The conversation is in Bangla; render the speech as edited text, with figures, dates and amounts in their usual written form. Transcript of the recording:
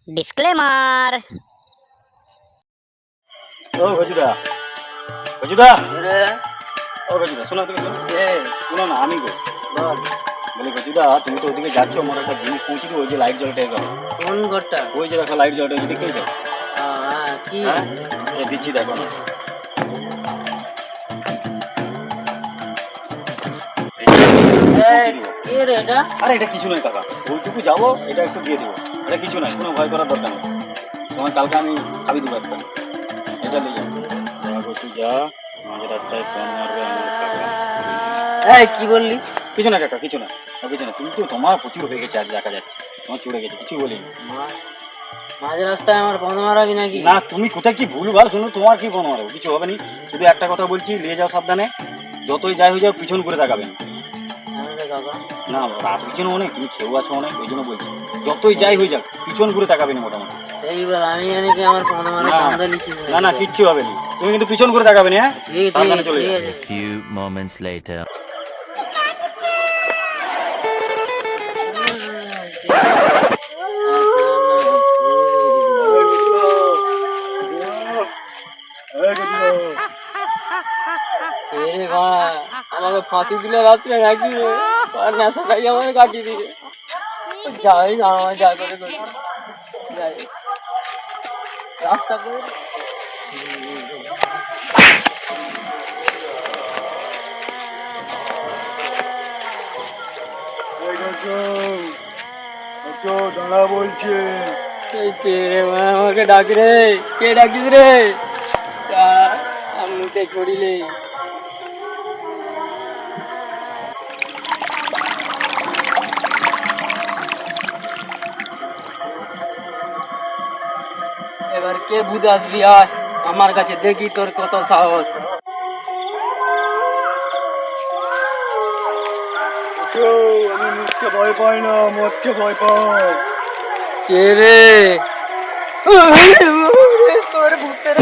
ডিসক্লেমার। ও গজুদা, গজুদা, রে ও গজুদা, শোনো তুমি শোনো। কে শোনো না, আমি গো বল বলি গজুদা, তুমি তো ওদিকে যাচ্ছ, আমার একটা জিনিস পৌঁছে দিও, ওই যে লাইট জ্বলটা এবার, কোন ঘরটা? ওই যে দেখো লাইট জ্বলটা, ওই দিকে যাও। হ্যাঁ কি হ্যাঁ, এই দিচ্ছি দেখো না। এই, কে রে এটা? আরে এটা কিছু নয় কাকা, ওইটুকু যাবো, এটা একটু দিয়ে দেবো, এটা কিছু নয়, কোনো ভয় করার দরকার নেই। তোমার কালকে আমি খাবি দেবো একটা, এটা নিয়ে যাবো। যাবো তুই যা, মাঝ রাস্তায় ফোন মারবে আমার কাকা। এই কি বললি? কিছু না কাকা, কিছু না, কিছু না, তুমি তো তোমার প্রচুর হয়ে গেছে, আজ দেখা যাচ্ছে তোমার চড়ে গেছে, কিছু বলিনি। মাঝ রাস্তায় আমার বন্ধ মারাবি নাকি? না তুমি কোথায় কি ভুলভাল শুনো, তোমার কি কোনো মারো, কিছু হবে না। শুধু একটা কথা বলছি, নিয়ে যাও সাবধানে, যতই যাই হয়ে যাও পিছন করে তাকাবে না। হ্যাঁ রে কাকা। না রাত পিছনে অনেক, তুমি খেয়েও আছো অনেক, ওই জন্য বলছি যতই যাই হয়ে যাক পিছন করে তাকাবে না মোটামুটি। এইবার আমি জানি কি আমার বন্ধ মারা না। কামড়ে লিখিস না না কিচ্ছু হবে না, তুমি কিন্তু পিছন করে তাকাবে না, হ্যাঁ ঠিক সাবধানে চলে ঠিক যাও। আছে। A few moments later. রে ভাই, আমাকে ফাঁসি দিলে রাত্রে নাকি রে? আর নেশা খাই আমাকে কাটিয়ে দিবে। যাই না আমার যা করে করি। যাই রাস্তা করে দাঁড়া বলছে। এই কে রে ভাই, আমাকে ডাক রে, কে ডাকিস রে? আমি মুখে করিলে এবার কে বুঝে আসবি, আয় আমার কাছে দেখি তোর কত সাহস। আমি মুখকে ভয় পাই না, মদকে ভয় পাই। কে রে? তোর ভূতের